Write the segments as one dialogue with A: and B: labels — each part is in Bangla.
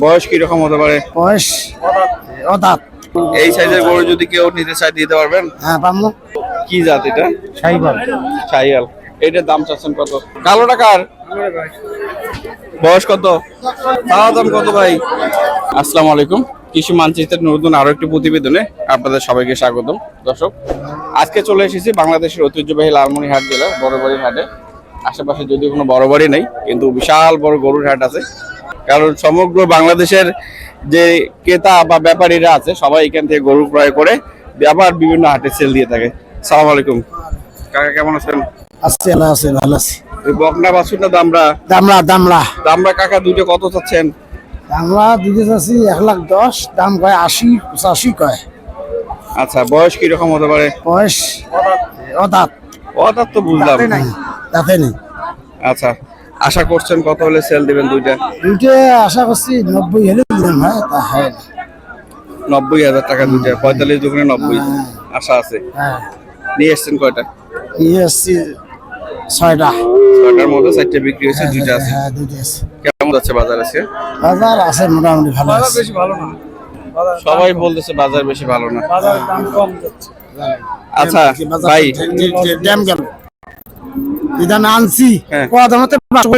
A: বয়স কি রকম হতে পারে?
B: বয়স অদাত।
A: এই সাইজের গরু যদি কেউ নিতে চায় দিতে পারবেন?
B: হ্যাঁ পাবো।
A: কি জাত এটা?
B: শাহিওয়াল।
A: শাহিওয়াল। এটার দাম চাচ্ছেন কত? কালো টাকার বয়স কত? তাও দাম কত ভাই? আসসালামু আলাইকুম। কৃষি মানচিত্রের নতুন আরো একটি প্রতিবেদনে আপনাদের সবাইকে স্বাগতম। দর্শক, আজকে চলে এসেছি বাংলাদেশের ঐতিহ্যবাহী লালমনিরহাট জেলার বড়বাড়ির হাটে। আশেপাশে যদিও কোনো বড় বাড়ি নেই, কিন্তু বিশাল বড় গরুর হাট আছে। কারণ সমগ্র বাংলাদেশের যে ক্রেতা বা ব্যাপারীরা আছে সবাই এখান থেকে গরু ক্রয় করে আবার বিভিন্ন হাটে সেল দিয়ে থাকে। সালাম আলাইকুম কাকা, কেমন আছেন?
B: আছি না, আছি ভালো আছি।
A: ওই বকনা বাছুর না দামড়া?
B: দামড়া দামড়া।
A: দামড়া কাকা দুটো কত চাচ্ছেন?
B: দামড়া দিতে চাচ্ছি 1,10,000, দাম কয় 80-85 কয়।
A: আচ্ছা, বয়স কি রকম হতে পারে?
B: বয়স অদাত।
A: অদাত তো বুঝলাম।
B: তাতে নেই।
A: আচ্ছা, আশা করছেন কত হলে সেল দিবেন দুইটা?
B: দুইটা আশা করছি 90 হলে দিলাম। হ্যাঁ তা হয় না।
A: 90,000 টাকা দুইটা, 45 দুগুণে 90 আশা আছে।
B: হ্যাঁ
A: নিয়ে এসছেন কয়টা?
B: নিয়ে আসছি 6টা।
A: 6টার মধ্যে 4টে বিক্রি হয়েছে, দুইটা আছে।
B: হ্যাঁ দুইটা আছে।
A: কেমন যাচ্ছে বাজার আছে?
B: বাজার আছে মোটামুটি ভালো আছে।
C: বেশি ভালো না,
A: সবাই বলতেছে বাজার বেশি ভালো না।
C: বাজারের দাম কম যাচ্ছে।
A: আচ্ছা ভাই,
B: ড্যাম গেল এই দামে আনছি।
A: হ্যাঁ।
B: কত দামতে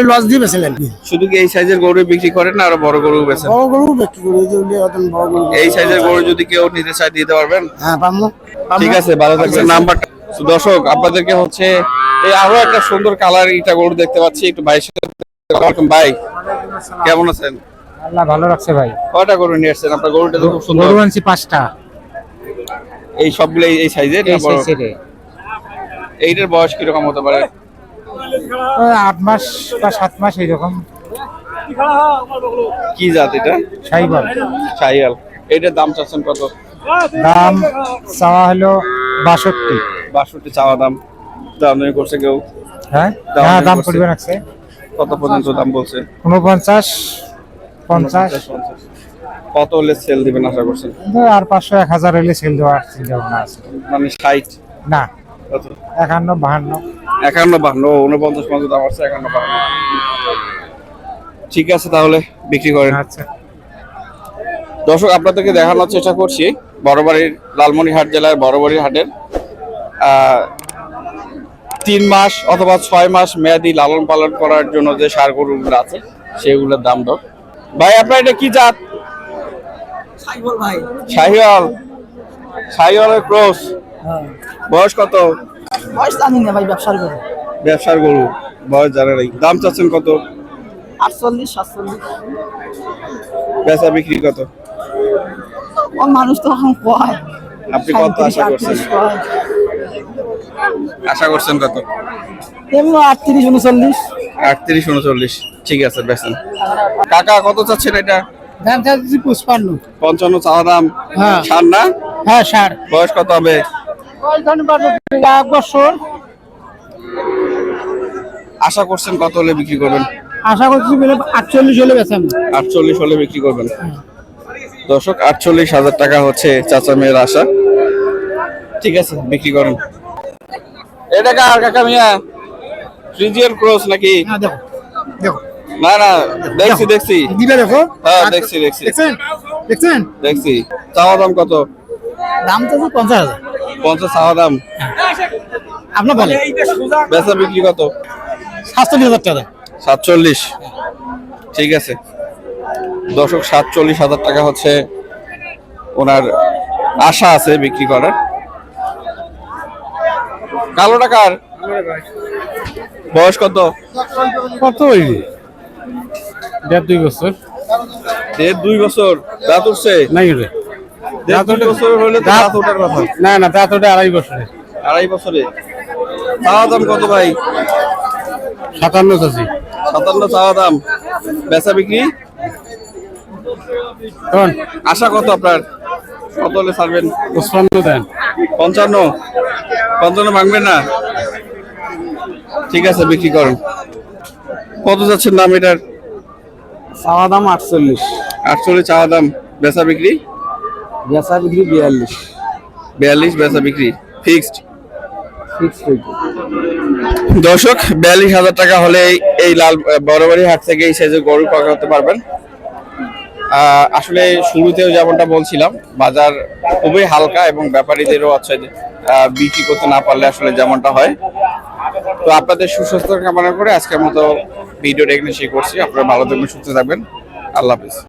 B: লস দিয়ে বেছিলেন?
A: শুধু কি এই সাইজের গরু বিক্রি করেন না আরো বড় গরু বেচেন?
B: বড় গরু বিক্রি করি, যে বড় গরু।
A: এই সাইজের গরু যদি কেউ নিতে চায় দিতে পারবেন?
B: হ্যাঁ পাবো।
A: ঠিক আছে, ভালো থাকবেন। নাম্বারটা দর্শক আপনাদেরকে হচ্ছে এই আরো একটা সুন্দর কালার এটা গরু দেখতে পাচ্ছি, একটু ভাই ভাই কেমন আছেন?
C: আল্লাহ ভালো রাখছে ভাই।
A: কয়টা গরু নিয়ে আসছেন? আপনার গরুটা তো খুব সুন্দর।
C: গরু আনছি 5টা।
A: এই সবগুলো এই সাইজের না বড়? এইটার বয়স কি রকম হতে পারে?
C: 8 মাস বা 7 মাস এইরকম।
A: কি জাত এটা?
C: শাহিওয়াল।
A: শাহিওয়াল। এইটার দাম চাচ্ছেন কত?
C: দাম চাওয়া হলো 62।
A: 62 চাওয়া দাম। দাম দর করছে কেউ?
C: হ্যাঁ
A: দাম
C: হ্যাঁ, দাম
A: করছে।
C: পরিমাণ আছে।
A: কত পর্যন্ত দাম বলছে?
C: 49, 50।
A: কত হলে সেল দিবেন আশা করছেন?
C: আর 500-1000 হলে সেল দেওয়ার চিন্তা ভাবনা আছে।
A: মানে 60?
C: না,
A: কত?
C: 51, 52।
A: 51, 52, 49 পর্যন্ত দাম আছে। 51, 52। ঠিক আছে, তাহলে বিক্রি করেন।
C: আচ্ছা
A: দর্শক, আপনাদেরকে দেখানোর চেষ্টা করছি বড়বাড়ির লালমনিরহাট জেলার বড়বাড়ির হাটের 3 মাস অথবা 6 মাস মেয়াদি লালন পালন করার জন্য যে ষাঁড় গরুগুলো আছে সেগুলোর দাম দর। ভাই আপনার এটা কি জাত?
B: শাহিওয়াল ভাই।
A: শাহিওয়াল। শাহিওয়ালের ক্রস। বয়স কত?
B: বয়স জানি না ভাই, ব্যবসার গরু।
A: ব্যবসার গরু, বয়স জানা নেই। দাম চাচ্ছেন কত?
B: 48-47।
A: বেচা বিক্রি কত?
B: ও মানুষ তো এখন কয়।
A: আপনি কত আশা করছেন? আশা করছেন কত?
B: এমনি 38-39।
A: 38, 39। ঠিক আছে, বেচেন। কাকা কত চাচ্ছেন এটা?
B: দাম চাচ্ছি 55।
A: 55 চাওয়া দাম।
B: হ্যাঁ।
A: ষাঁড় না?
B: হ্যাঁ ষাঁড়।
A: বয়স কত হবে?
B: বয়স 1 বছর।
A: আশা করছেন কত হলে বিক্রি করবেন?
B: আশা করছি 48 হলে বেচাম।
A: 48 হলে বিক্রি করবেন। দর্শক, 48,000 টাকা হচ্ছে চাচা মেয়ের আশা। ঠিক আছে, বিক্রি করেন। এটা কার কাকা মিয়া? ফ্রিজিয়ান ক্রস নাকি?
B: হ্যাঁ দেখো দেখো।
A: না না, দেখছি।
B: দিবে দেখো।
A: হ্যাঁ দেখছি।
B: দেখছেন দেখছেন?
A: দেখছি। চাওয়া দাম কত?
B: দাম তো 50,000।
A: 50 চাওয়া দাম।
B: আপনার বলে
A: বেচা বিক্রি কত?
B: 47,000 টাকা।
A: 47। ঠিক আছে দর্শক, 47,000 টাকা হচ্ছে ওনার আশা আছে বিক্রি করার। কালো টাকার বয়স কত?
C: কত হইবে? 1.5-2 বছর।
A: 1.5-2 বছর। দাঁত উঠছে
C: নাই রে।
A: 1.5-2 বছর হলে তো দাঁত ওঠার কথা।
C: না না, দাঁত ওটা 2.5 বছরে।
A: 2.5 বছরে। চাওয়া দাম কত ভাই?
C: 57 চাচ্ছি।
A: 57 চাওয়া দাম। বেচা বিক্রি
C: কোন
A: আশা কত আপনার? কত হলে ছাড়বেন?
C: 55 দেন।
A: 55 ভাঙবেন না? ঠিক আছে, বিক্রি করেন। কত যাচ্ছেন দাম এটার?
C: চাওয়া দাম 48।
A: 48 চাওয়া দাম। বেচা বিক্রি?
C: বেচা বিক্রি 42।
A: 42 বেচা বিক্রি ফিক্সড।
C: ফিক্সড।
A: দর্শক, 42,000 টাকা হলে এই লাল বড়বাড়ি হাট থেকে এই সাইজের গরু ক্রয় করতে পারবেন। আসলে শুরুতেও যেমনটা বলছিলাম, বাজার খুবই হালকা এবং ব্যাপারীদেরও হচ্ছে যে বিক্রি করতে না পারলে আসলে যেমনটা হয়। তো আপনাদের সুস্বাস্থ্য কামনা করে আজকের মতো ভিডিওটা এখানে শেষ করছি। আপনারা ভালো থাকবেন, সুস্থ থাকবেন। আল্লাহ হাফিজ।